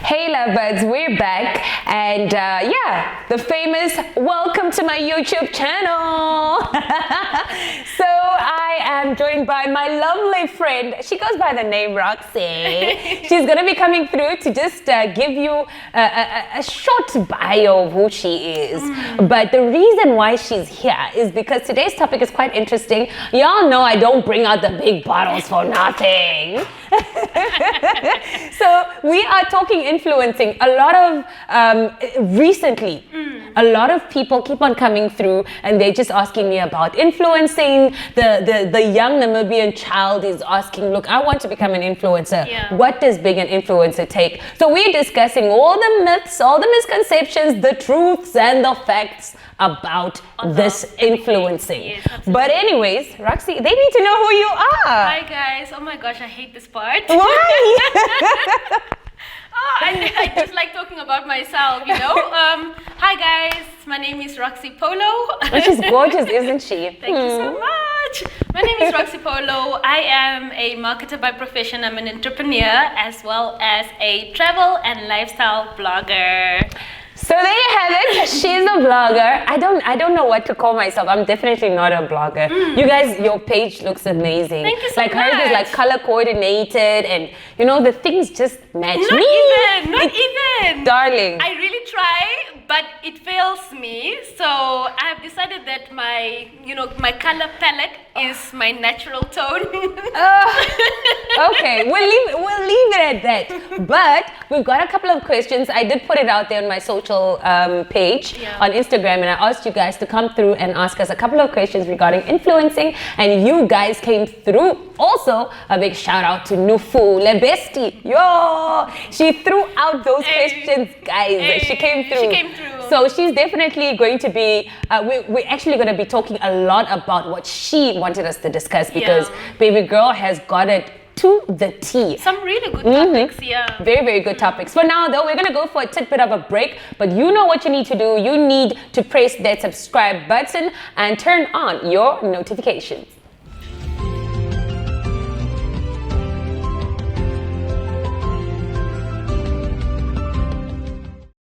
Hey lovebirds, we're back and the famous welcome to my YouTube channel. So I am joined by my lovely friend. She goes by the name Roxy. She's going to be coming through to just give you a short bio of who she is. But the reason why she's here is because today's topic is quite interesting. Y'all know I don't bring out the big bottles for nothing. So we are talking influencing. A lot of recently, a lot of people keep on coming through and they're just asking me about influencing. The young Namibian child is asking, look, I want to become an influencer. Yeah. What does being an influencer take? So we're discussing all the myths, all the misconceptions, the truths and the facts about this influencing. Yes, but anyways, Roxy, they need to know who you are. Hi guys. Oh my gosh, I hate this part. Why? I just like talking about myself, you know. Hi guys, my name is Roxy Polo. She's gorgeous, isn't she? Thank you so much. My name is Roxy Polo. I am a marketer by profession. I'm an entrepreneur as well as a travel and lifestyle blogger. So there you have it. She's a blogger. I don't know what to call myself. I'm definitely not a blogger. You guys, your page looks amazing. Thank you so like much. hers is like color coordinated and you know the things just match Not me. even. Darling. I really try, but it fails me. So I've decided that my color palette is my natural tone. Okay, we'll leave it at that. But we've got a couple of questions. I did put it out there on my social page on Instagram, and I asked you guys to come through and ask us a couple of questions regarding influencing, and you guys came through. Also, a big shout out to Nufu, Le Bestie. Yo, she threw out those questions, guys. She came through. So she's definitely going to be. We're actually going to be talking a lot about what she wanted us to discuss because baby girl has got it to the T. Some really good topics, Very, very good topics. For now, though, we're going to go for a tidbit of a break. But you know what you need to do. You need to press that subscribe button and turn on your notifications.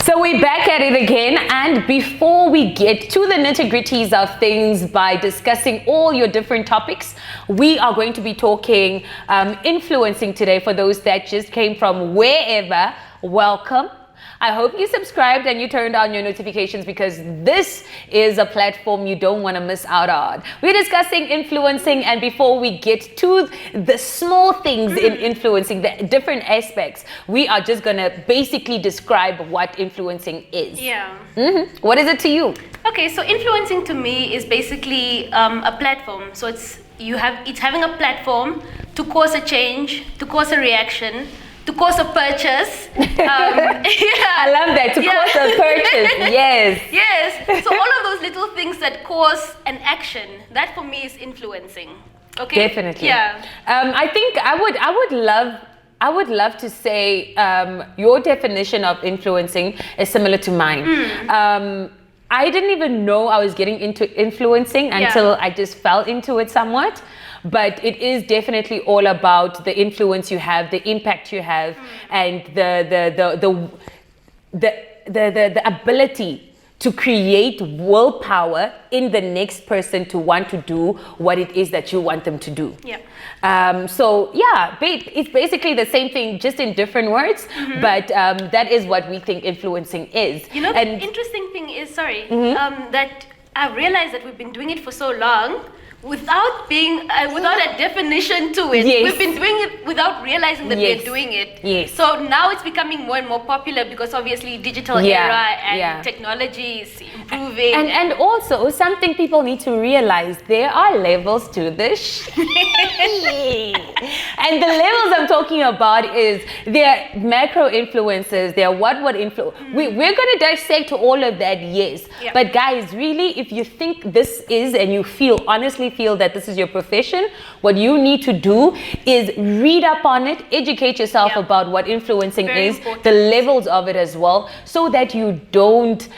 So we're back at it again, and before we get to the nitty-gritties of things by discussing all your different topics, we are going to be talking influencing today. For those that just came from wherever, welcome. I hope you subscribed and you turned on your notifications because this is a platform you don't want to miss out on. We're discussing influencing, and before we get to the small things in influencing, the different aspects, we are just going to basically describe what influencing is. What is it to you? Okay, so influencing to me is basically a platform. So it's having a platform to cause a change, to cause a reaction, to cause a purchase. I love that, to cause a purchase. Yes. So all of those little things that cause an action, that for me is influencing. Okay. Definitely. Yeah. I think I would love to say your definition of influencing is similar to mine. I didn't even know I was getting into influencing until I just fell into it somewhat. But it is definitely all about the influence you have, the impact you have, and the ability to create willpower in the next person to want to do what it is that you want them to do. It's basically the same thing, just in different words. But that is what we think influencing is. You know, the interesting thing is, that I've realized that we've been doing it for so long without a definition to it. We've been doing it without realizing that we're doing it. So now it's becoming more and more popular because obviously digital era and technology is improving. And also something people need to realize, there are levels to this. And the levels I'm talking about is there are macro influencers, there are what influence. We're going to dissect all of that, but guys, really, if you think this is and you honestly feel that this is your profession, what you need to do is read up on it, educate yourself about what influencing is, the levels of it as well, so that you don't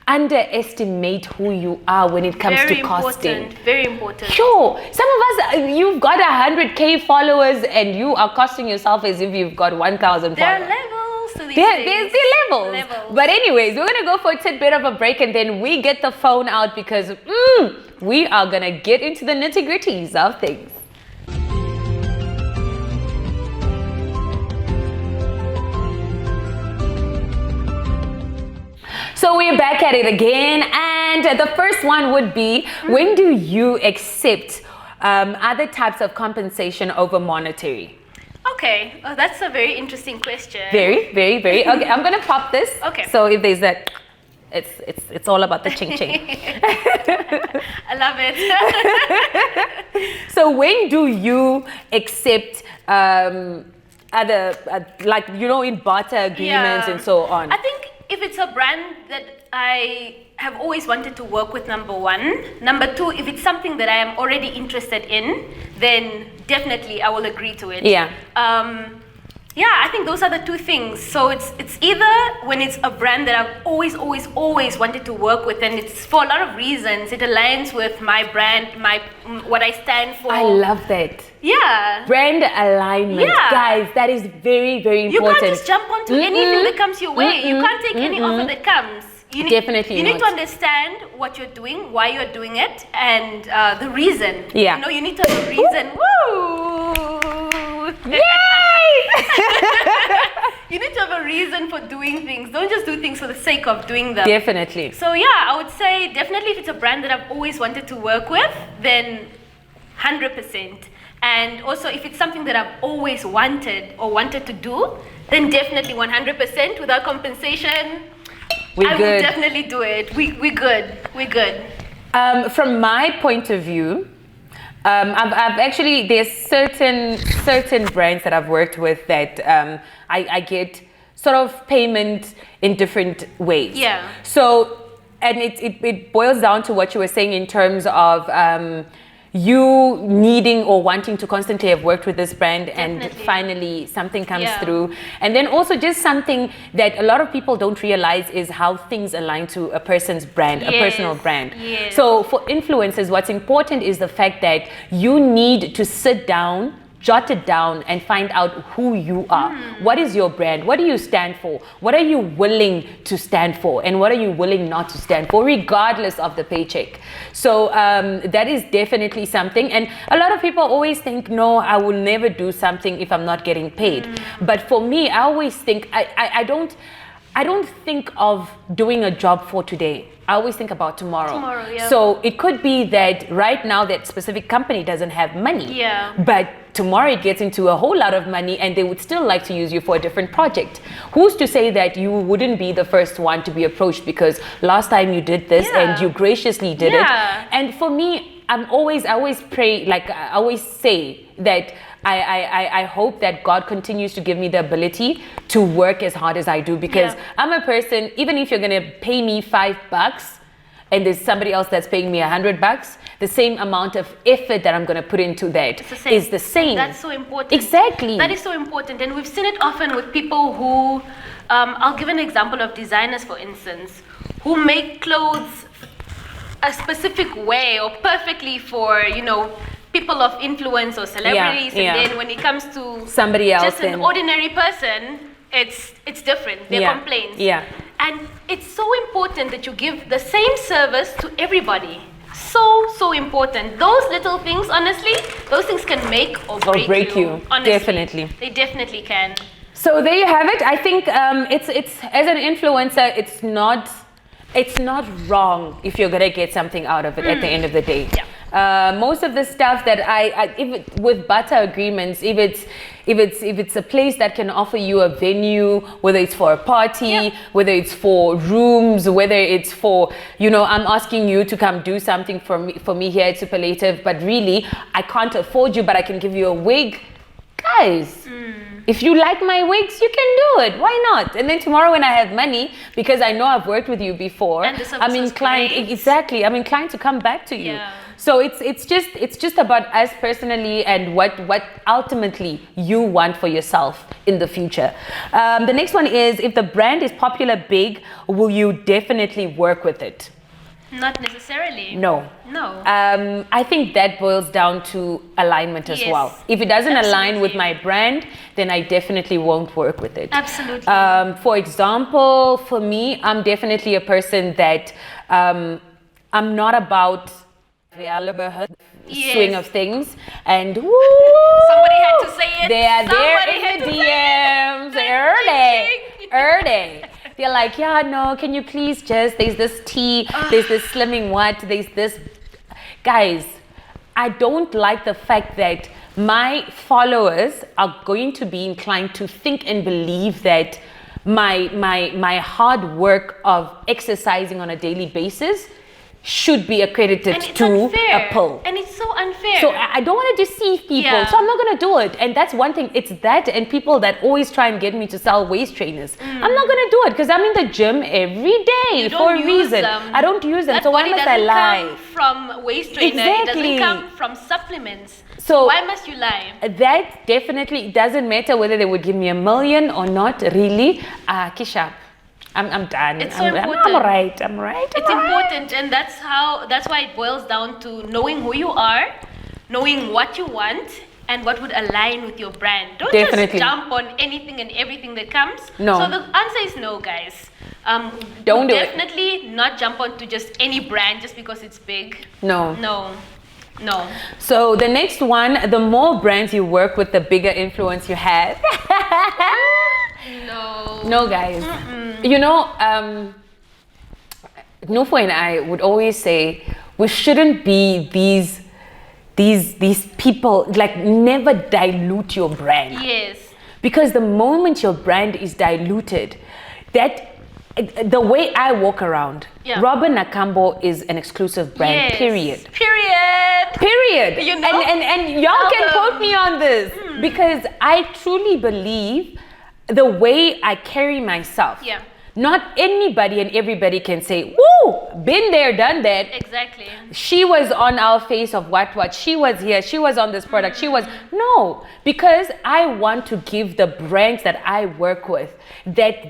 underestimate who you are when it comes to costing. Very important. Sure. Some of us, you've got 100K followers and you are costing yourself as if you've got 1,000 followers. There are levels. to these There's things. the levels. But anyways, we're going to go for a tidbit of a break and then we get the phone out because we are going to get into the nitty-gritties of things. So we're back at it again, and the first one would be, when do you accept other types of compensation over monetary? Okay, that's a very interesting question. Very, very, very. Okay, I'm gonna pop this. Okay. So if there's that, it's all about the ching ching. I love it. So when do you accept other like in barter agreements and so on? I think if it's a brand that I have always wanted to work with, number one. Number two, if it's something that I am already interested in, then definitely I will agree to it. Yeah. I think those are the two things. So it's either when it's a brand that I've always wanted to work with, and it's for a lot of reasons. It aligns with my brand, what I stand for. I love that. Yeah. Brand alignment. Yeah. Guys, that is very, very important. You can't just jump onto anything that comes your way. You can't take any offer that comes. You need to understand what you're doing, why you're doing it, and the reason. Yeah. You need to have a reason. Woo! Yay! You need to have a reason for doing things. Don't just do things for the sake of doing them. Definitely. So yeah, I would say definitely if it's a brand that I've always wanted to work with, then 100%. And also if it's something that I've always wanted to do, then definitely 100% without compensation. I would definitely do it. We're good. From my point of view, I've actually, there's certain brands that I've worked with that I get sort of payment in different ways. Yeah. So, and it boils down to what you were saying in terms of you needing or wanting to constantly have worked with this brand. Definitely. And finally something comes through. And then also just something that a lot of people don't realize is how things align to a person's brand, a personal brand. Yes. So for influencers, what's important is the fact that you need to sit down, jot it down and find out who you are. What is your brand? What do you stand for? What are you willing to stand for? And what are you willing not to stand for, regardless of the paycheck? So that is definitely something. And a lot of people always think, no, I will never do something if I'm not getting paid. But for me, I always think, I don't think of doing a job for today. I always think about tomorrow. So it could be that right now that specific company doesn't have money. Yeah. But tomorrow it gets into a whole lot of money and they would still like to use you for a different project. Who's to say that you wouldn't be the first one to be approached because last time you did this and you graciously did it. And for me, I always pray, like I always say that I hope that God continues to give me the ability to work as hard as I do, because I'm a person, even if you're going to pay me $5 and there's somebody else that's paying me $100, the same amount of effort that I'm going to put into that is the same. That's so important. Exactly. That is so important. And we've seen it often with people who, I'll give an example of designers, for instance, who make clothes a specific way or perfectly for, people of influence or celebrities, and then when it comes to somebody else, just an ordinary person, it's different. There are complaints. And it's so important that you give the same service to everybody. So important. Those little things, honestly, those things can make or break you. Honestly, definitely. They definitely can. So there you have it. I think it's as an influencer, it's not wrong if you're gonna get something out of it at the end of the day. Most of the stuff that with barter agreements, if it's a place that can offer you a venue, whether it's for a party, whether it's for rooms, whether it's for, I'm asking you to come do something for me here at Superlative, but really I can't afford you, but I can give you a wig. Guys, if you like my wigs, you can do it. Why not? And then tomorrow when I have money, because I know I've worked with you before, I'm inclined to come back to you. So it's just about us personally and what ultimately you want for yourself in the future. The next one is, if the brand is popular, big, will you definitely work with it? Not necessarily. No. No. I think that boils down to alignment as well. If it doesn't align with my brand, then I definitely won't work with it. Absolutely. For example, for me, I'm definitely a person that I'm not about the swing of things, and woo, somebody had to say it. They are there in the DMs early. They're like, yeah, no, can you please just, there's this tea, there's this slimming what, there's this. Guys, I don't like the fact that my followers are going to be inclined to think and believe that my hard work of exercising on a daily basis should be accredited to a pill. And it's so unfair. So I don't want to deceive people. So I'm not going to do it. And that's one thing. It's that and people that always try and get me to sell waist trainers. I'm not going to do it because I'm in the gym every day for a reason. I don't use them. That so why must I lie? Come from waist trainer. Exactly. It doesn't come from supplements. So why must you lie? That definitely doesn't matter whether they would give me $1 million or not. Really, Kisha. I'm done. It's so important. I'm right. It's important, and that's why it boils down to knowing who you are, knowing what you want, and what would align with your brand. Don't just jump on anything and everything that comes. No. So the answer is no, guys. Don't do it. Definitely not jump onto just any brand just because it's big. No. So the next one, the more brands you work with, the bigger influence you have. No, guys. You know, Nufo and I would always say we shouldn't be these people, like, never dilute your brand. Yes. Because the moment your brand is diluted, the way I walk around, robynnakaambo is an exclusive brand. Period. You know? And y'all can quote me on this because I truly believe the way I carry myself. Yeah. Not anybody and everybody can say, woo, been there, done that. Exactly. She was on our face of what, she was here, she was on this product, she was, no, because I want to give the brands that I work with that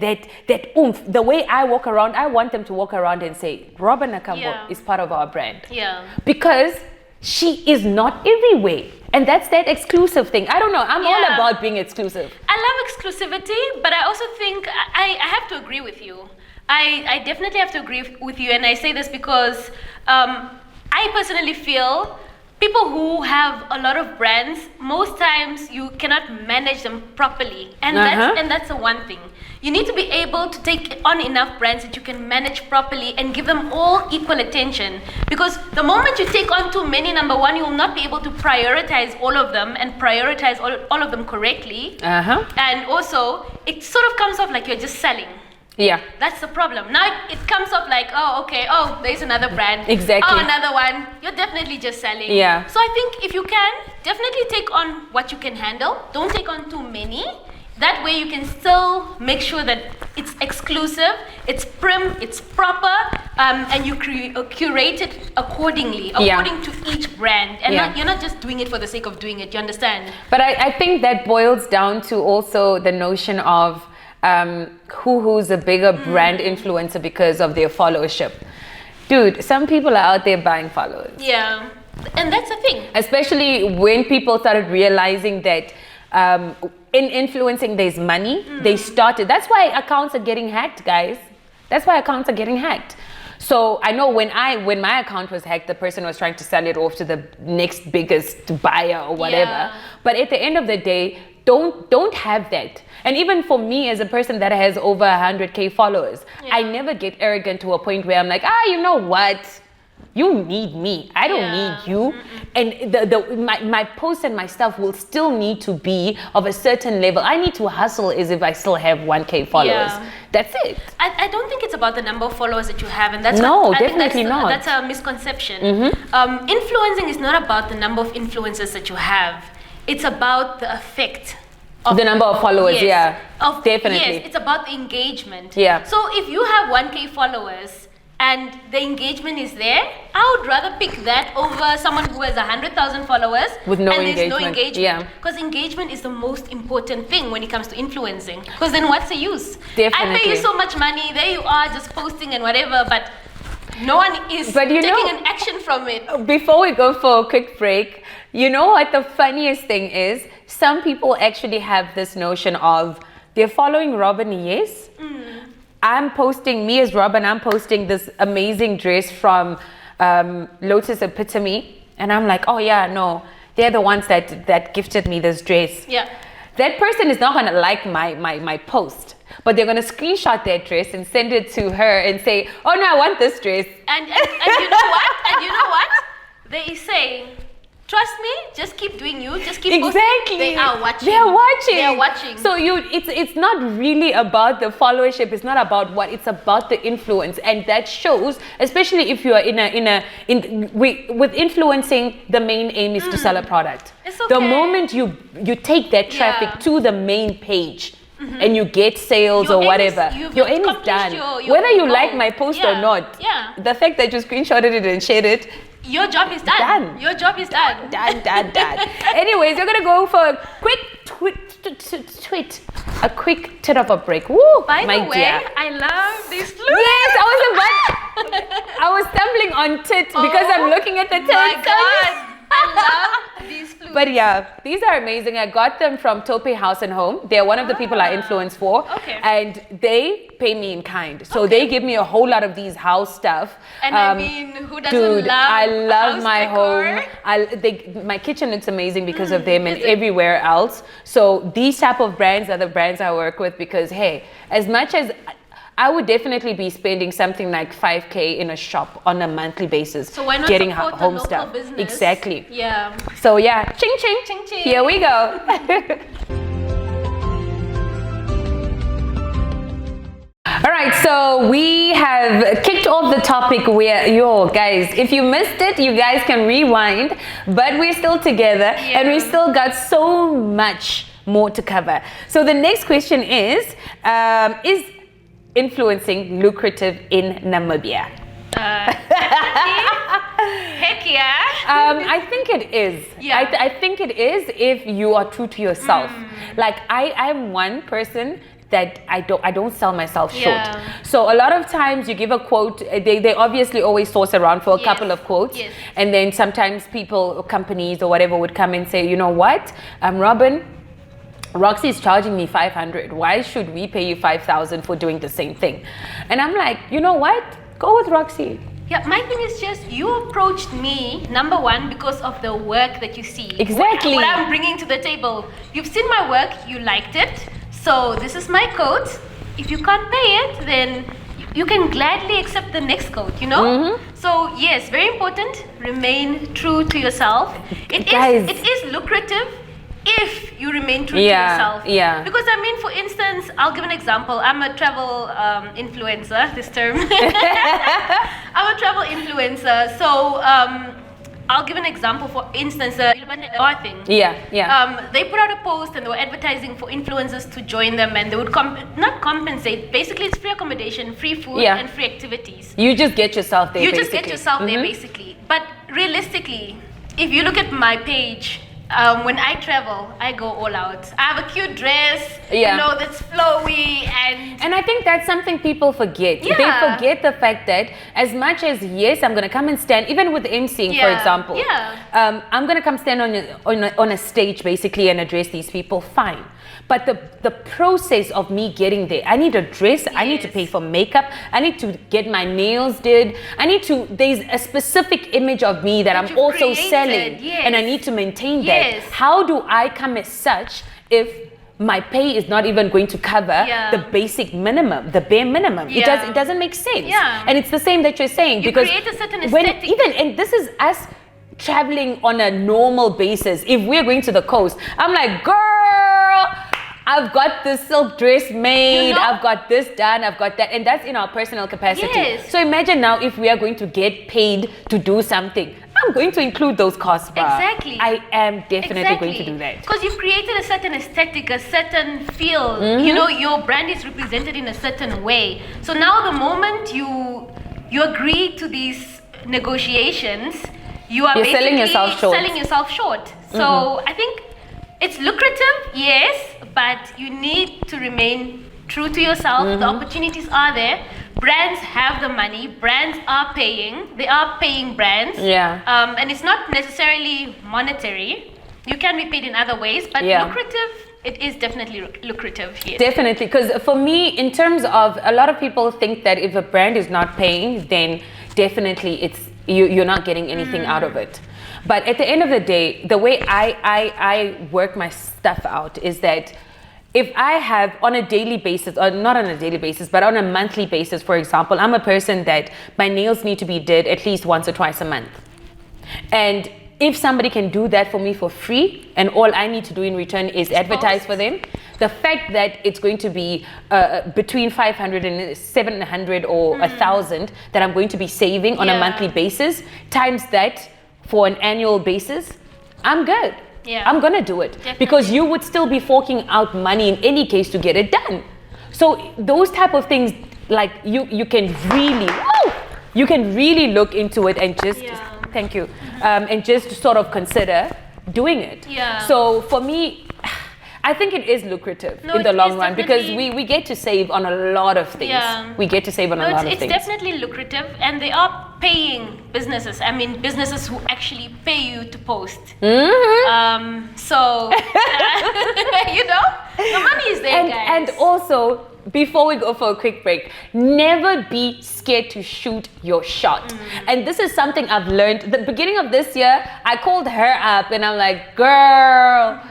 oomph. The way I walk around, I want them to walk around and say, robynnakaambo is part of our brand. Yeah. Because she is not everywhere. And that's that exclusive thing. I don't know. I'm all about being exclusive. I love exclusivity, but I also think I have to agree with you. I definitely have to agree with you. And I say this because I personally feel people who have a lot of brands, most times you cannot manage them properly. And that's the one thing. You need to be able to take on enough brands that you can manage properly and give them all equal attention. Because the moment you take on too many, number one, you will not be able to prioritize all of them and prioritize all of them correctly. And also, it sort of comes off like you're just selling. Yeah. That's the problem. Now it comes off like, oh, okay, oh, there's another brand. Exactly. Oh, another one. You're definitely just selling. Yeah. So I think if you can, definitely take on what you can handle. Don't take on too many. That way you can still make sure that it's exclusive, it's prim, it's proper, and you curate it accordingly, according to each brand. And you're not just doing it for the sake of doing it, you understand? But I think that boils down to also the notion of who's a bigger brand influencer because of their followership. Dude, some people are out there buying followers. Yeah, and that's the thing. Especially when people started realizing that in influencing there's money, they started. That's why accounts are getting hacked, guys. That's why accounts are getting hacked. So I know when my account was hacked, the person was trying to sell it off to the next biggest buyer or whatever. Yeah. But at the end of the day, don't have that. And even for me as a person that has over 100K followers, I never get arrogant to a point where I'm like, you know what? You need me. I don't need you. And my posts and my stuff will still need to be of a certain level. I need to hustle as if I still have 1K followers. That's it. I don't think it's about the number of followers that you have, and that's definitely not. That's a misconception. Influencing is not about the number of influencers that you have. It's about the effect. The number of followers, definitely. Yes, it's about the engagement. Yeah. So if you have 1K followers and the engagement is there, I would rather pick that over someone who has 100,000 followers with no and engagement. There's no engagement. Because engagement is the most important thing when it comes to influencing. Because then what's the use? Definitely. I pay you so much money, there you are just posting and whatever, but No one is But taking an action from it. Before we go for a quick break, you know what the funniest thing is? Some people actually have this notion of they're following Robin, yes. I'm posting, me as Robin, I'm posting this amazing dress from Lotus Epitome. And I'm like, oh yeah, no, they're the ones that gifted me this dress. Yeah. That person is not going to like my post. But they're going to screenshot their dress and send it to her and say, oh no, I want this dress. And you know what? And you know what? They say, trust me, just keep doing you, just keep posting. Exactly. They are watching. They are watching. They are watching. So it's not really about the followership. It's not about what. It's about the influence, and that shows, especially if you are with influencing. The main aim is to sell a product. It's okay. The moment you take that traffic to the main page. And you get sales or whatever, your aim is done. Whether you like my post or not, the fact that you screenshotted it and shared it, your job is done. Your job is done. Done. Anyways, you're gonna go for a quick a quick tit of a break. Woo, By my the way, dear. I love these flutes. Yes, I was stumbling on tit because I'm looking at the tit. My God. I love these flutes. But yeah, these are amazing. I got them from Tope House and Home. They're one of the people I influence for. Okay. And they pay me in kind. So they give me a whole lot of these house stuff. And I mean, who doesn't dude, love I love house my decor? home. My kitchen, it's amazing because of them and everywhere else. So these type of brands are the brands I work with because, hey, as much as I would definitely be spending something like 5K in a shop on a monthly basis. So why not getting support home the local stuff? business? Exactly. Yeah. So yeah, ching ching, Ching, ching. Here we go. All right, so we have kicked off the topic where, guys, if you missed it, you guys can rewind, but we're still together and we still got so much more to cover. So the next question is influencing lucrative in Namibia? Heck yeah. I think it is. Yeah. I think it is if you are true to yourself. Like I'm one person that I don't sell myself short. So a lot of times you give a quote, they obviously always source around for a couple of quotes. And then sometimes people, companies or whatever would come and say, you know what, Robin, Roxy is charging me 500. Why should we pay you 5,000 for doing the same thing? And I'm like, you know what? Go with Roxy. Yeah, my thing is just you approached me, number one, because of the work that you see. Exactly. What I'm bringing to the table. You've seen my work, you liked it. So this is my code. If you can't pay it, then you can gladly accept the next code, you know? So yes, very important, remain true to yourself. It is lucrative if you remain true to yourself. Yeah. Because I mean, for instance, I'll give an example. I'm a travel influencer, this term. I'm a travel influencer. So I'll give an example. For instance, thing. They put out a post and they were advertising for influencers to join them, and they would not compensate. Basically, it's free accommodation, free food, and free activities. You just get yourself there. You just get yourself there, basically. But realistically, if you look at my page, when I travel, I go all out. I have a cute dress, you know, that's flowy, and I think that's something people forget. They forget the fact that as much as, yes, I'm going to come and stand, even with emceeing, for example, I'm going to come stand on a stage basically and address these people, fine. But the process of me getting there, I need a dress, I need to pay for makeup, I need to get my nails did, there's a specific image of me that I'm also selling, and I need to maintain that. How do I come as such if my pay is not even going to cover the basic minimum, the bare minimum? It doesn't make sense. And it's the same that you're saying, because create a certain aesthetic. And this is us traveling on a normal basis. If we're going to the coast, I'm like, girl, I've got this silk dress made, I've got this done, I've got that, and that's in our personal capacity. So imagine now if we are going to get paid to do something. I'm going to include those costs, bruh. Exactly. I am definitely going to do that. Because you've created a certain aesthetic, a certain feel. You know, your brand is represented in a certain way. So now the moment you agree to these negotiations, you're basically selling yourself short. So I think it's lucrative, yes, but you need to remain true to yourself. The opportunities are there, brands have the money. Brands are paying. They are paying brands. Yeah. And it's not necessarily monetary. You can be paid in other ways, but lucrative. It is definitely lucrative. Yes. Definitely, because for me, in terms of, a lot of people think that if a brand is not paying, then definitely you're not getting anything out of it. But at the end of the day, the way I work my stuff out is that if I have on a daily basis, or not on a daily basis, but on a monthly basis, for example, I'm a person that my nails need to be did at least once or twice a month. And if somebody can do that for me for free, and all I need to do in return is advertise for them, the fact that it's going to be between 500 and 700 or 1,000 that I'm going to be saving on a monthly basis, times that for an annual basis, I'm good. Yeah. I'm gonna do it. Definitely. Because you would still be forking out money in any case to get it done. So those type of things, like you can really look into it and just thank you, and just sort of consider doing it. Yeah. So for me, I think it is lucrative in the long run, because we get to save on a lot of things. Yeah. We get to save on a lot of things. It's definitely lucrative, and they are paying businesses. I mean, businesses who actually pay you to post. So, you know, the money is there, guys. And also, before we go for a quick break, never be scared to shoot your shot. And this is something I've learned. The beginning of this year, I called her up and I'm like, girl,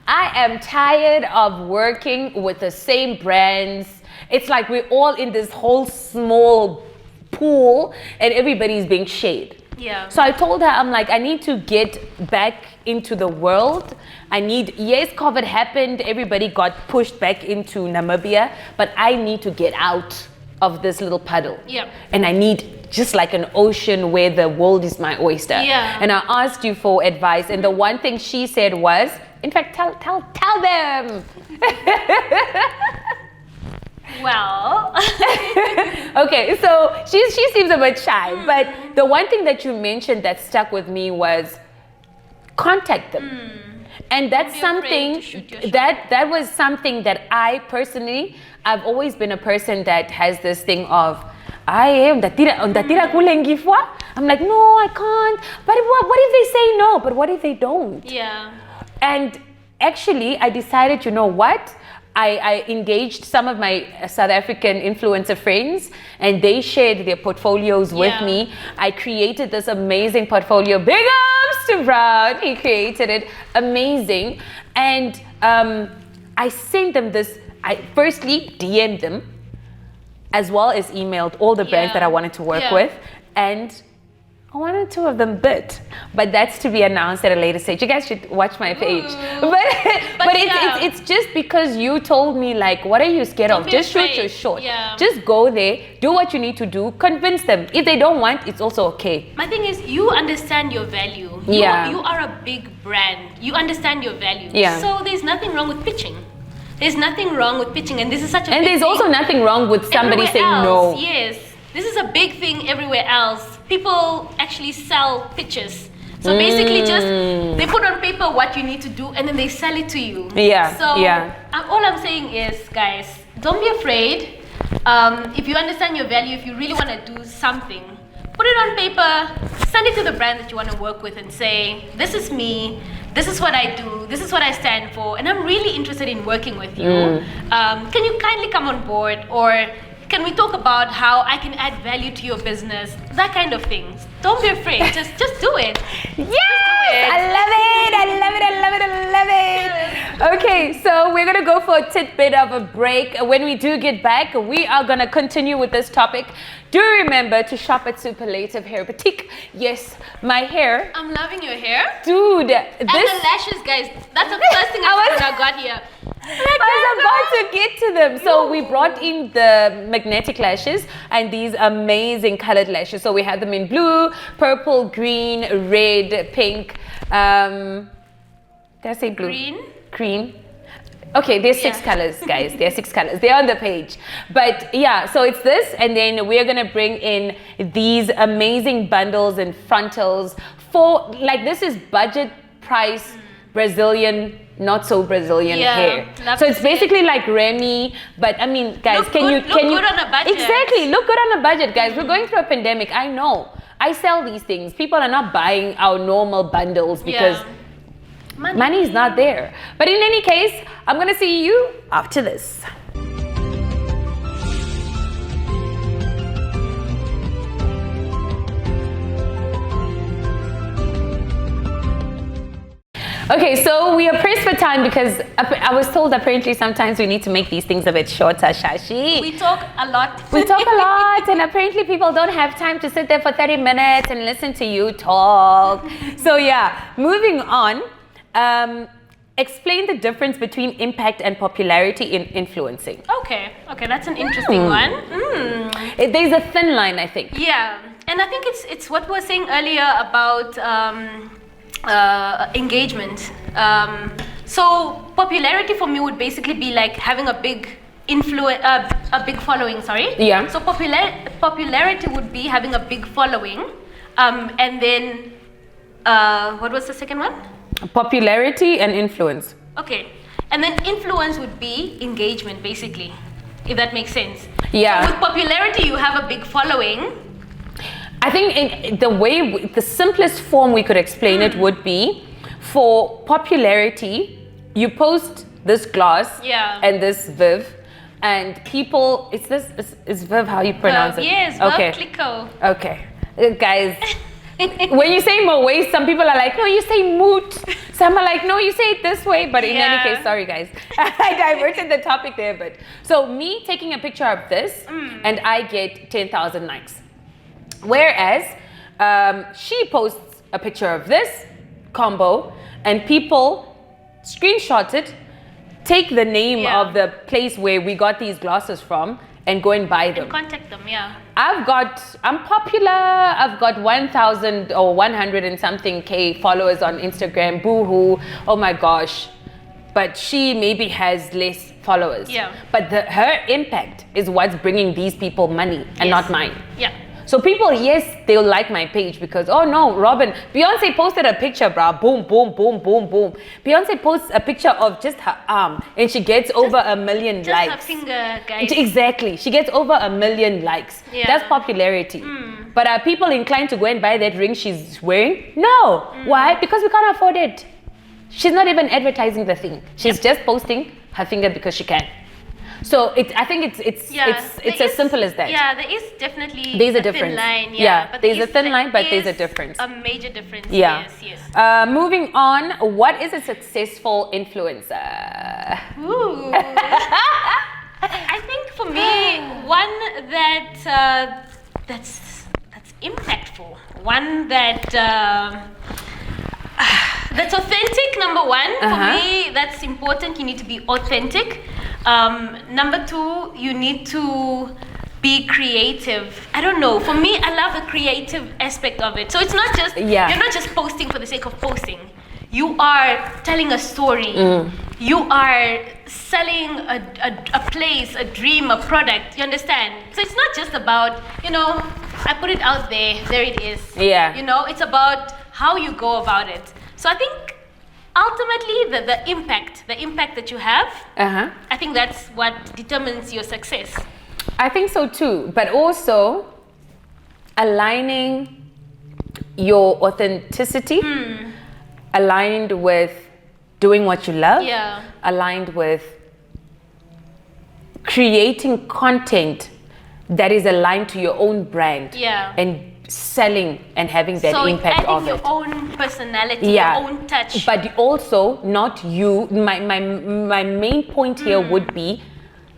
I am tired of working with the same brands. It's like we're all in this whole small pool and everybody's being shade. Yeah. So I told her, I'm like, I need to get back into the world. Yes, COVID happened. Everybody got pushed back into Namibia, but I need to get out of this little puddle. Yeah. And I need just like an ocean where the world is my oyster. Yeah. And I asked you for advice. And the one thing she said was, in fact, tell them. Well. Okay, so she seems a bit shy, but the one thing that you mentioned that stuck with me was contact them. And that's something that was something that I personally, I've always been a person that has this thing of, I'm like, no, I can't. But what if they say no? But what if they don't? Yeah. And actually, I decided, you know what? I engaged some of my South African influencer friends, and they shared their portfolios with me. I created this amazing portfolio. Big ups to Brown. He created it. Amazing. And I sent them this. I firstly DM'd them, as well as emailed all the brands that I wanted to work with. And one or two of them bit, but that's to be announced at a later stage. You guys should watch my page. But it's just because you told me, like, what are you scared of? Just shoot your shot. Yeah. Just go there, do what you need to do, convince them. If they don't want, it's also okay. My thing is, you understand your value. You are a big brand. You understand your value. Yeah. So there's nothing wrong with pitching. There's nothing wrong with pitching, and this is such a and big there's thing. Also nothing wrong with somebody saying no. Yes. This is a big thing everywhere else. People actually sell pitches. So basically just, they put on paper what you need to do and then they sell it to you. Yeah. So all I'm saying is, guys, don't be afraid. If you understand your value, if you really want to do something, put it on paper, send it to the brand that you want to work with and say, this is me, this is what I do, this is what I stand for, and I'm really interested in working with you. Can you kindly come on board, or can we talk about how I can add value to your business? That kind of things. Don't be afraid. Just do it. Yes! I love it. Okay, so we're going to go for a tidbit of a break. When we do get back, we are going to continue with this topic. Do remember to shop at Superlative Hair Boutique. Yes, my hair. I'm loving your hair. Dude, and the lashes, guys. That's the first thing I got here. I was about to get to them. So we brought in the magnetic lashes and these amazing colored lashes. So we have them in blue, purple, green, red, pink. Did I say blue? Green. Okay, there's 6 colors, guys. There are 6 colors. They're on the page. But yeah, so it's this, and then we're gonna bring in these amazing bundles and frontals for, like, this is budget price Brazilian not so Brazilian hair. Love So to it's see it. basically like Remy, but I mean, guys, Look can good on a budget. Exactly, look good on a budget, guys. We're going through a pandemic. I know. I sell these things. People are not buying our normal bundles because money is not there. But in any case, I'm gonna see you after this. Okay, so we are pressed for time because I was told apparently sometimes we need to make these things a bit shorter, Shashi. We talk a lot. We talk a lot, and apparently people don't have time to sit there for 30 minutes and listen to you talk. So yeah, moving on. Explain the difference between impact and popularity in influencing. Okay, that's an interesting one. There's a thin line, I think. Yeah, and I think it's what we were saying earlier about engagement. So popularity for me would basically be like having a big a big following. Sorry. Yeah. So popularity would be having a big following, and then what was the second one? Popularity and influence. Okay, and then influence would be engagement, basically, if that makes sense. Yeah. So with popularity, you have a big following. I think the simplest form we could explain it would be, for popularity, you post this glass and this Viv, and people, is Viv how you pronounce it? Yes, okay. Viv Clicquot. Okay, guys, when you say Moe, some people are like, no, you say moot. Some are like, no, you say it this way. But in any case, sorry guys, I diverted the topic there. But so me taking a picture of this and I get 10,000 likes. Whereas she posts a picture of this combo and people screenshot it, take the name of the place where we got these glasses from and go and buy them. And contact them, I'm popular. I've got 1,000 or 100 and something K followers on Instagram. Boo-hoo. Oh my gosh. But she maybe has less followers. Yeah. But her impact is what's bringing these people money and not mine. Yeah. So people, yes, they'll like my page because, oh no, Robin, Beyonce posted a picture, brah, boom, boom, boom, boom, boom. Beyonce posts a picture of just her arm and she gets over 1 million likes. Just her finger, guys. Exactly. She gets over 1 million likes. Yeah. That's popularity. But are people inclined to go and buy that ring she's wearing? No. Why? Because we can't afford it. She's not even advertising the thing. She's just posting her finger because she can. So I think it's as simple as that. Yeah, there is definitely there's a thin difference. line. But there's a thin line, but there's a difference. A major difference. Yeah. Yes. Moving on, what is a successful influencer? Ooh. I think for me, one that's impactful, one that's authentic. Number one, for me, that's important. You need to be authentic. Number two, you need to be creative. I don't know. For me, I love the creative aspect of it. So it's not just you're not just posting for the sake of posting. You are telling a story. You are selling a place, a dream, a product. You understand? So it's not just about, I put it out there it is. Yeah. It's about how you go about it. So I think ultimately the impact that you have, I think that's what determines your success. I think so too, but also aligning your authenticity, aligned with doing what you love, aligned with creating content that is aligned to your own brand, and selling and having that impact of it. So adding your own personality, your own touch. But also not you. My main point here would be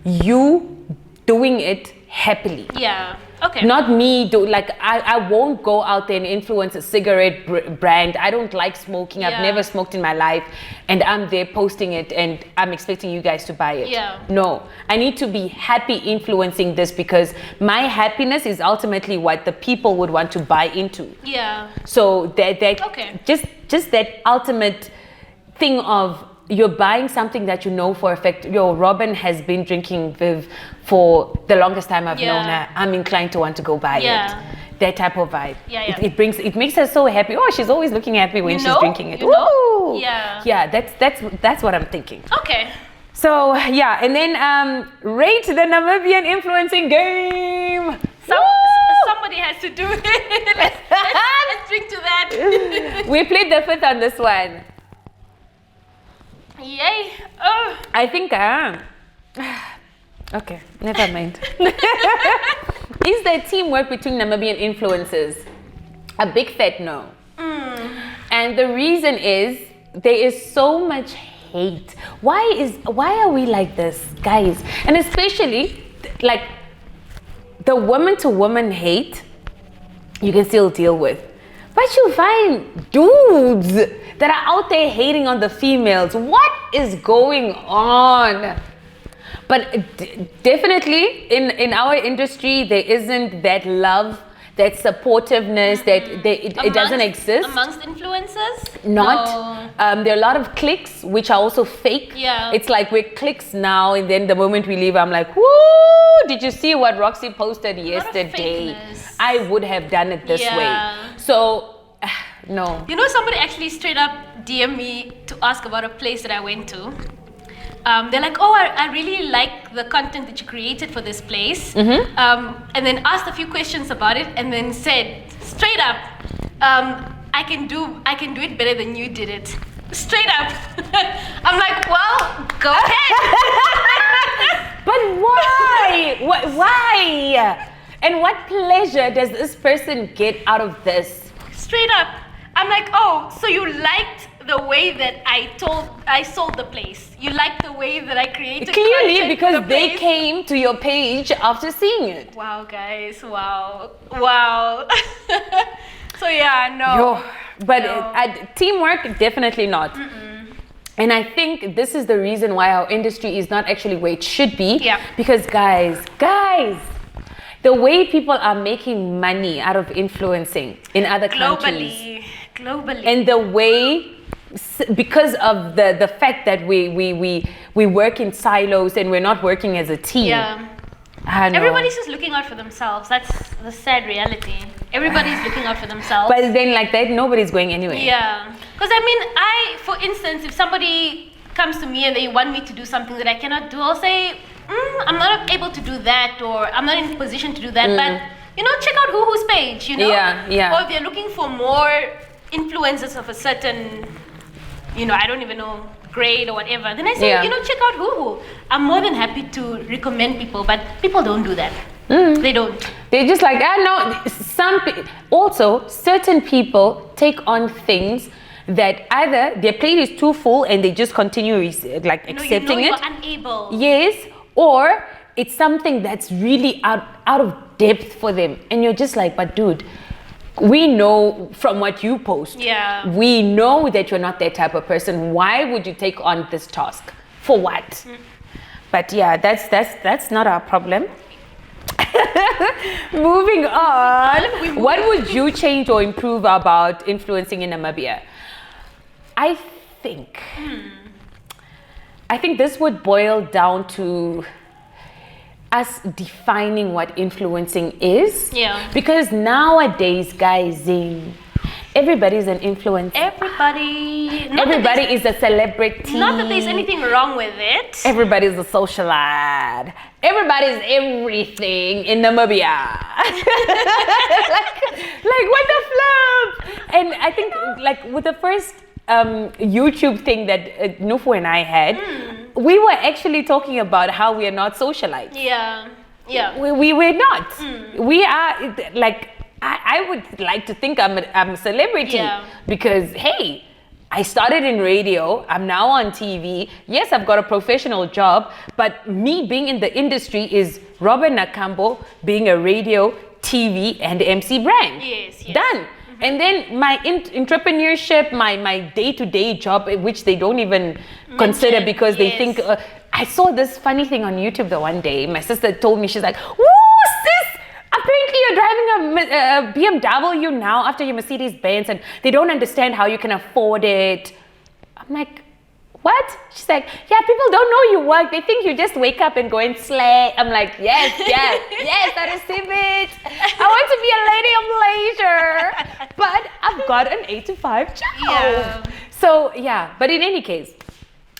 you doing it happily. Yeah. Okay. Not me I won't go out there and influence a cigarette brand. I don't like smoking. I've never smoked in my life, and I'm there posting it and I'm expecting you guys to buy it. Yeah. No, I need to be happy influencing this because my happiness is ultimately what the people would want to buy into. Yeah. So just that ultimate thing of you're buying something that you know for a fact. Robin has been drinking Viv for the longest time I've known her. I'm inclined to want to go buy it. that type of vibe. Yeah. It makes her so happy. Oh, she's always looking happy when she's drinking it. Ooh. Yeah. Yeah, that's what I'm thinking. Okay. So yeah, and then rate the Namibian influencing game. Somebody has to do it. Let's drink to that. We played the fifth on this one. Yay. Oh. I think okay, never mind. Is there teamwork between Namibian influencers? A big fat no. And the reason is there is so much hate. Why are we like this, guys? And especially like the woman to woman hate you can still deal with. But you find dudes that are out there hating on the females. What is going on? But definitely in our industry, there isn't that love, that supportiveness, it doesn't exist. Amongst influencers? Not. No. There are a lot of clicks, which are also fake. Yeah. It's like we're clicks now, and then the moment we leave, I'm like, woo! Did you see what Roxy posted yesterday? I would have done it this way. So, no. You know, somebody actually straight up DM me to ask about a place that I went to. They're like, oh, I really like the content that you created for this place. And then asked a few questions about it, and then said straight up, I can do it better than you did it. Straight up. I'm like, well, go ahead. But why? Why? And what pleasure does this person get out of this? Straight up. I'm like, oh, so you liked the way that I sold the place. You liked the way that I created clearly because the they came to your page after seeing it. Wow, guys. Wow. So yeah, no. But teamwork, definitely not. And I think this is the reason why our industry is not actually where it should be. Yeah. Because guys, the way people are making money out of influencing in other countries. Globally. And the way, because of the fact that we work in silos and we're not working as a team. Yeah. Everybody's just looking out for themselves. That's the sad reality. Everybody's looking out for themselves. But then like that, nobody's going anywhere. Yeah. Because I mean, for instance, if somebody comes to me and they want me to do something that I cannot do, I'll say, I'm not able to do that, or I'm not in a position to do that. But, check out who's page, Yeah. Or if they're looking for more influencers of a certain, I don't even know, grade or whatever, then I say, check out who. I'm more than happy to recommend people, but people don't do that. They don't. They're just like, also, certain people take on things that either their plate is too full and they just continue accepting it. You're unable. Yes, or it's something that's really out of depth for them. And you're just like, but dude, we know from what you post. Yeah. We know that you're not that type of person. Why would you take on this task? For what? But yeah, that's not our problem. Moving on. What would you change or improve about influencing in Namibia? I think this would boil down to us defining what influencing is. Yeah. Because nowadays, guys, everybody's an influencer. Everybody is a celebrity. Not that there's anything wrong with it. Everybody's a socialite. Everybody's everything in Namibia. like what the flip? And I think like with the first YouTube thing that Nufu and I had, we were actually talking about how we are not socialites. Yeah. We were not. We are like, I would like to think I'm a celebrity because, hey, I started in radio. I'm now on TV. Yes, I've got a professional job, but me being in the industry is robynnakaambo being a radio, TV, and MC brand. Yes. Done. And then my entrepreneurship, my day-to-day job, which they don't even consider because they think... I saw this funny thing on YouTube the one day. My sister told me, she's like, woo, sis! Apparently you're driving a BMW now after your Mercedes-Benz and they don't understand how you can afford it. I'm like, what? She's like, yeah, people don't know you work. They think you just wake up and go and slay. I'm like, yes, I receive it. I want to be a lady of leisure, but I've got an 8 to 5 job. Yeah. So yeah, but in any case,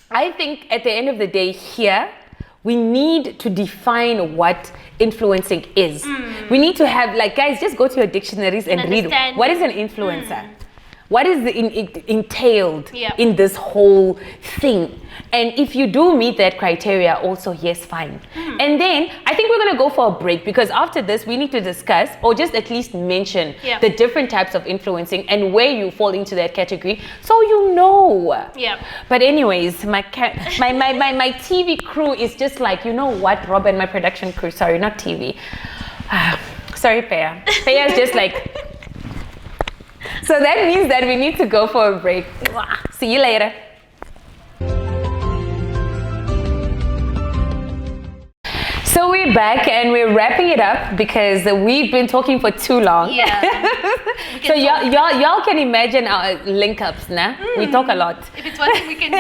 I think at the end of the day here, we need to define what influencing is. We need to have, like, guys, just go to your dictionaries and read what is an influencer. What is entailed in this whole thing? And if you do meet that criteria, also, yes, fine. And then I think we're going to go for a break, because after this, we need to discuss, or just at least mention the different types of influencing and where you fall into that category, so you know. Yeah. But anyways, my TV crew is just like, you know what, Rob, and my production crew, sorry, not TV. Sorry, Paya. Paya is just like... So that means that we need to go for a break. See you later. So we're back and we're wrapping it up because we've been talking for too long. Yeah. So y'all can imagine our link-ups, nah? We talk a lot. If it's one thing we can do,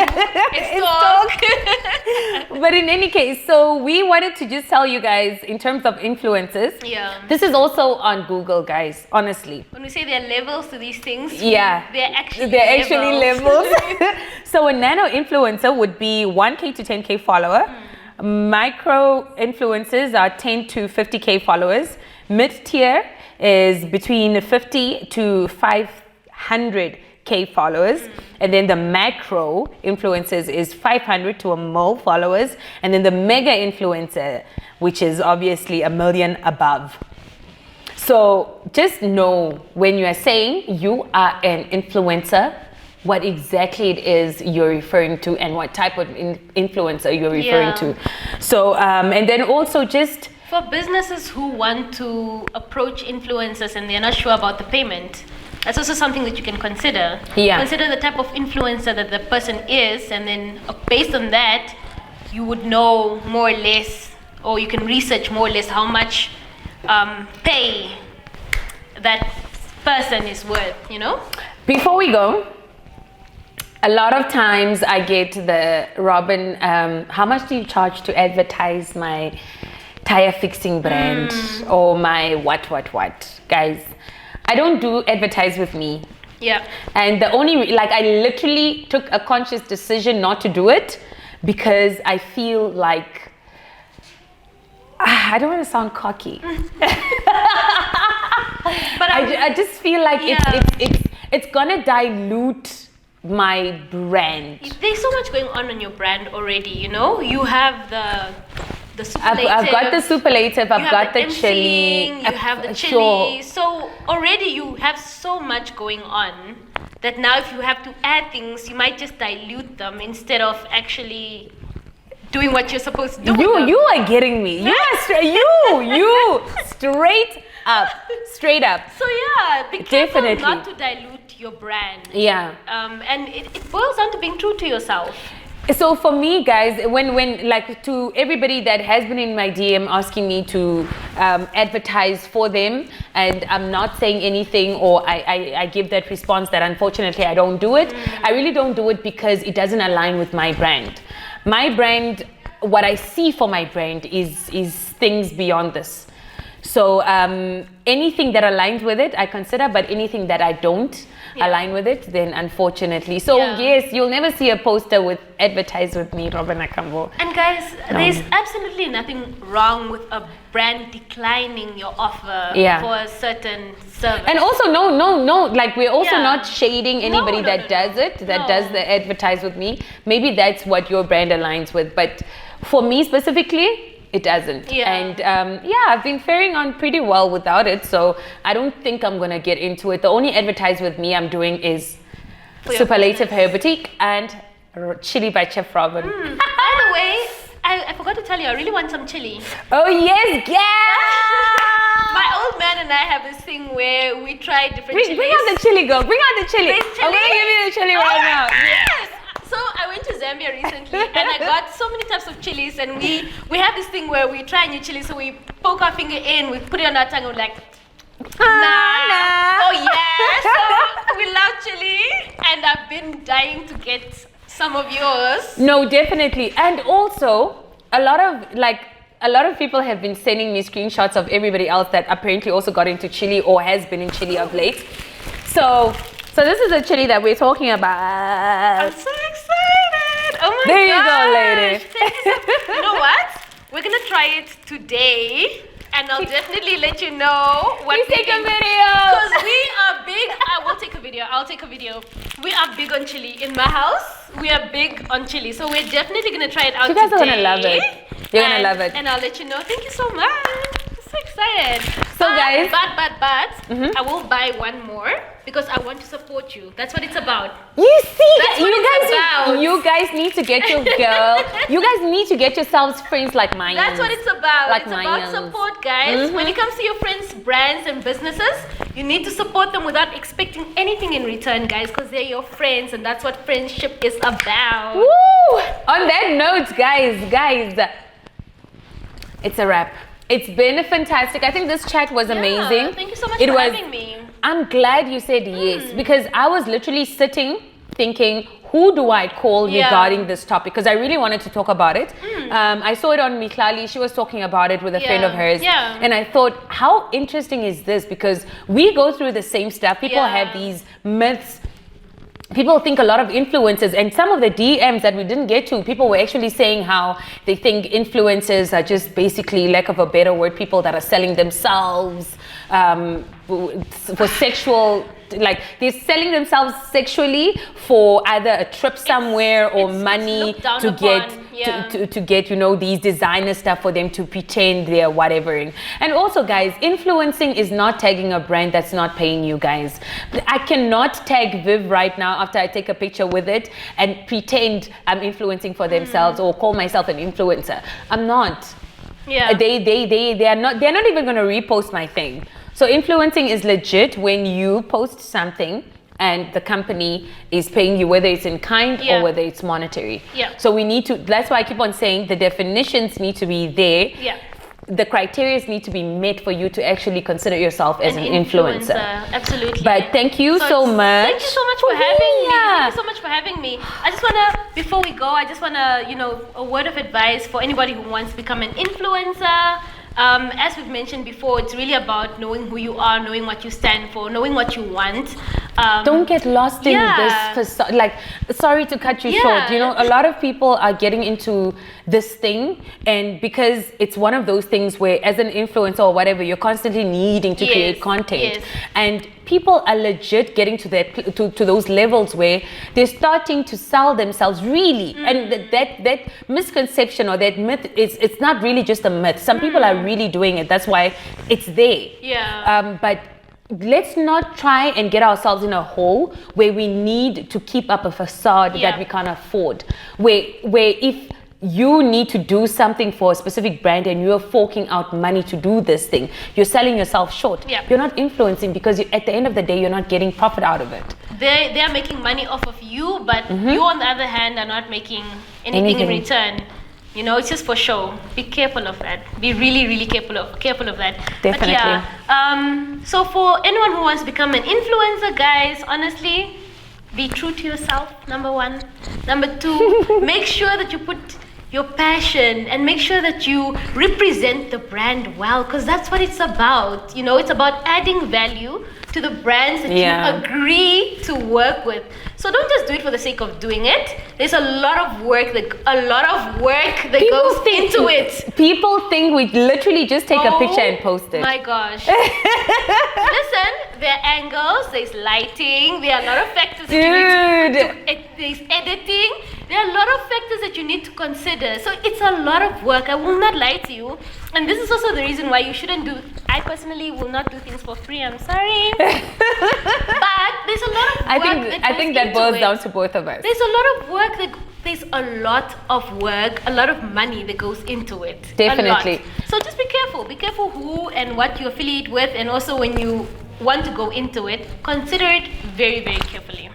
it's talk. But in any case, so we wanted to just tell you guys in terms of influencers. Yeah. This is also on Google, guys, honestly. When we say there are levels to these things, yeah, they're actually levels. So a nano influencer would be 1K to 10K follower. Micro influencers are 10 to 50K followers. Mid tier is between 50 to 500K followers. And then the macro influencers is 500 to a mil followers. And then the mega influencer, which is obviously 1 million above. So just know when you are saying you are an influencer, what exactly it is you're referring to and what type of influencer you're referring to. So, and then also just... For businesses who want to approach influencers and they're not sure about the payment, that's also something that you can consider. Yeah. Consider the type of influencer that the person is, and then based on that, you would know more or less, or you can research more or less how much pay that person is worth, you know? Before we go, a lot of times I get the, Robin, how much do you charge to advertise my tire fixing brand or my what? Guys, I don't do advertise with me. Yeah. And the only, like, I literally took a conscious decision not to do it because I feel like, I don't want to sound cocky. But I just feel like it's gonna dilute my brand. There's so much going on your brand already, you know? You have the superlative. I've got the superlative, I've got the chili. You have the chili. So already you have so much going on that now if you have to add things, you might just dilute them instead of actually doing what you're supposed to do. You are getting me. You straight up. So yeah, be careful not to dilute your brand. Yeah. And it boils down to being true to yourself. So for me, guys, when like to everybody that has been in my DM asking me to advertise for them, and I'm not saying anything, or I give that response that unfortunately I don't do it. I really don't do it because it doesn't align with my brand. My brand, what I see for my brand is things beyond this. So anything that aligns with it, I consider, but anything that I don't align with it, then unfortunately. So yes, you'll never see a poster with advertise with me, robynnakaambo. And guys, there's absolutely nothing wrong with a brand declining your offer for a certain service. And also, no, like we're also not shading anybody that does the advertise with me. Maybe that's what your brand aligns with, but for me specifically, it doesn't. And I've been faring on pretty well without it, so I don't think I'm gonna get into it. The only advertise with me I'm doing is Superlative Hair Boutique and Chili by Chef Robin. By the way, I forgot to tell you, I really want some chili. Oh yes, My old man and I have this thing where we try different chilies. Bring out the chili, girl. Bring out the chili. I'm gonna give you the chili right now. Yes. So I went to Zambia recently and I got so many types of chilies, and we have this thing where we try new chili, so we poke our finger in, we put it on our tongue, and we're like, nah. Oh yeah. So we love chili, and I've been dying to get some of yours. No, definitely. And also a lot of like a lot of people have been sending me screenshots of everybody else that apparently also got into chili or has been in chili of late. So this is the chili that we're talking about. I'm so excited. Oh my god. There you go, lady. You know what? We're gonna try it today. And I'll definitely let you know what Please take a video. Because we are big. I will take a video. I'll take a video. We are big on chili. In my house, we are big on chili. So we're definitely going to try it out today. You guys are going to love it. You're going to love it. And I'll let you know. Thank you so much. I'm so excited. So guys. But, I will buy one more because I want to support you. That's what it's about. You see, That's what it's about. You guys need to get your girl. You guys need to get yourselves friends like mine. That's what it's about. Like it's about support, guys. When it comes to your friends' brands and businesses, you need to support them without expecting anything in return, guys, because they're your friends, and that's what friendship is about. Woo! On that note, guys, it's a wrap. It's been fantastic. I think this chat was amazing. Thank you so much for having me. I'm glad you said yes, because I was literally sitting thinking, who do I call regarding this topic? Because I really wanted to talk about it. I saw it on Miklali. She was talking about it with a friend of hers. And I thought, how interesting is this? Because we go through the same stuff. People have these myths. People think a lot of influencers, and some of the DMs that we didn't get to, people were actually saying how they think influencers are just basically, lack of a better word, people that are selling themselves for sexual, like they're selling themselves sexually for either a trip somewhere or money to get, you know, these designer stuff for them to pretend they're whatevering. And also, guys, influencing is not tagging a brand that's not paying you, guys. I cannot tag Viv right now after I take a picture with it and pretend I'm influencing for themselves or call myself an influencer. I'm not. They're not even going to repost my thing. So influencing is legit when you post something and the company is paying you, whether it's in kind or whether it's monetary. So we need to, that's why I keep on saying the definitions need to be there. The criteria need to be met for you to actually consider yourself as an influencer. Absolutely. But thank you so much. Thank you so much for having me. Thank you so much for having me. I just want to, before we go, I just want to, you know, a word of advice for anybody who wants to become an influencer. As we've mentioned before, it's really about knowing who you are, knowing what you stand for, knowing what you want. Don't get lost in this. Like, sorry to cut you short. You know, a lot of people are getting into this thing, and because it's one of those things where, as an influencer or whatever, you're constantly needing to create content, and people are legit getting to that to those levels where they're starting to sell themselves really, and that misconception or that myth it's not really just a myth. Some people are really doing it. That's why it's there. But let's not try and get ourselves in a hole where we need to keep up a facade that we can't afford. Where if you need to do something for a specific brand and you're forking out money to do this thing, you're selling yourself short. You're not influencing because at the end of the day, you're not getting profit out of it. They are making money off of you, but you, on the other hand, are not making anything in return. You know, it's just for show. Be careful of that. Be really, really careful of that. Definitely. But so for anyone who wants to become an influencer, guys, honestly, be true to yourself, number one. Number two, make sure that you put your passion and make sure that you represent the brand well, because that's what it's about. You know, it's about adding value to the brands that you agree to work with. So don't just do it for the sake of doing it. There's a lot of work that goes into it. People think we literally just take a picture and post it. My gosh. Listen, there are angles, there's lighting, there are a lot of factors there's editing. There are a lot of factors that you need to consider. So it's a lot of work. I will not lie to you. And this is also the reason why you shouldn't do, I personally will not do things for free. I'm sorry. But there's a lot of work I think that boils down to both of us. There's a lot of work there's a lot of work, a lot of money that goes into it. Definitely. So just be careful. Be careful who and what you affiliate with, and also when you want to go into it, consider it very, very carefully.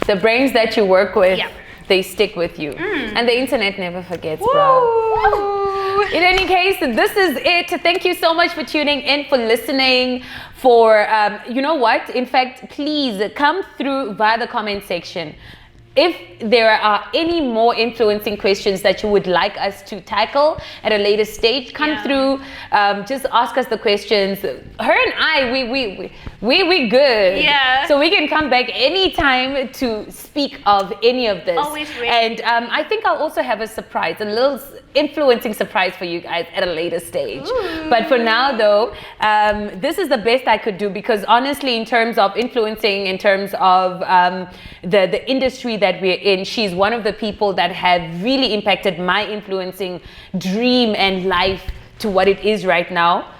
The brains that you work with, they stick with you. And the internet never forgets, bro. In any case, this is it. Thank you so much for tuning in, for listening, for, you know what? In fact, please come through via the comment section. if there are any more influencing questions that you would like us to tackle at a later stage, come through. Just ask us the questions. Her and I, we good. Yeah. So we can come back anytime to speak of any of this. Always ready. And I think I'll also have a surprise, a little influencing surprise for you guys at a later stage. Ooh. But for now, though, this is the best I could do, because honestly, in terms of influencing, in terms of the industry that we're in, she's one of the people that have really impacted my influencing dream and life to what it is right now.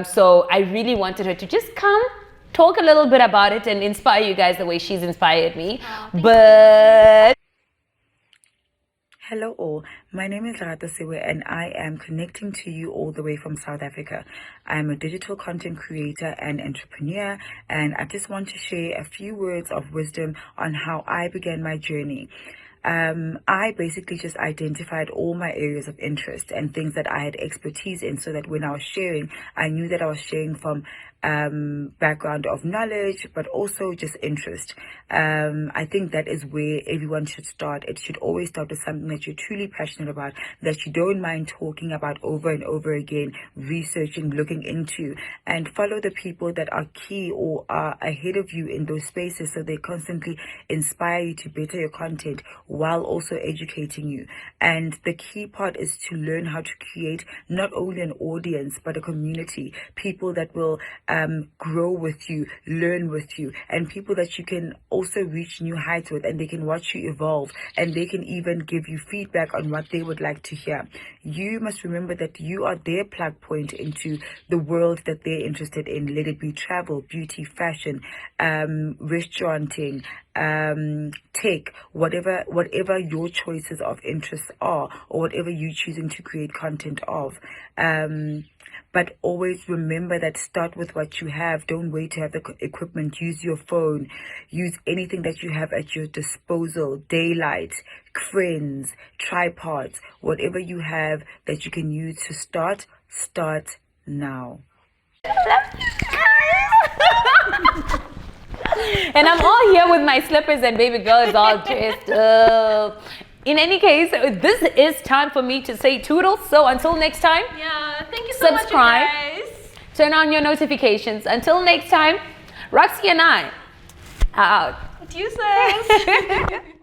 So I really wanted her to just come talk a little bit about it and inspire you guys the way she's inspired me. But hello all, my name is Lerato Seuoe and I am connecting to you all the way from South Africa. I am a digital content creator and entrepreneur, and I just want to share a few words of wisdom on how I began my journey. I basically just identified all my areas of interest and things that I had expertise in, so that when I was sharing, I knew that I was sharing from background of knowledge, but also just interest. I think that is where everyone should start. It should always start with something that you're truly passionate about, that you don't mind talking about over and over again, researching, looking into, and follow the people that are key or are ahead of you in those spaces, so they constantly inspire you to better your content while also educating you. And the key part is to learn how to create not only an audience, but a community, people that will grow with you, learn with you, and people that you can also reach new heights with, and they can watch you evolve, and they can even give you feedback on what they would like to hear. You must remember that you are their plug point into the world that they're interested in, let it be travel, beauty, fashion, restauranting, tech, whatever your choices of interests are, or whatever you're choosing to create content of. But always remember that start with what you have. Don't wait to have the equipment. Use your phone. Use anything that you have at your disposal. Daylight, crayons, tripods, whatever you have that you can use to start now. And I'm all here with my slippers, and baby girl is all dressed up. In any case, this is time for me to say toodles. So until next time, thank you so much, you guys. Turn on your notifications. Until next time, Roxy and I are out. Deuces.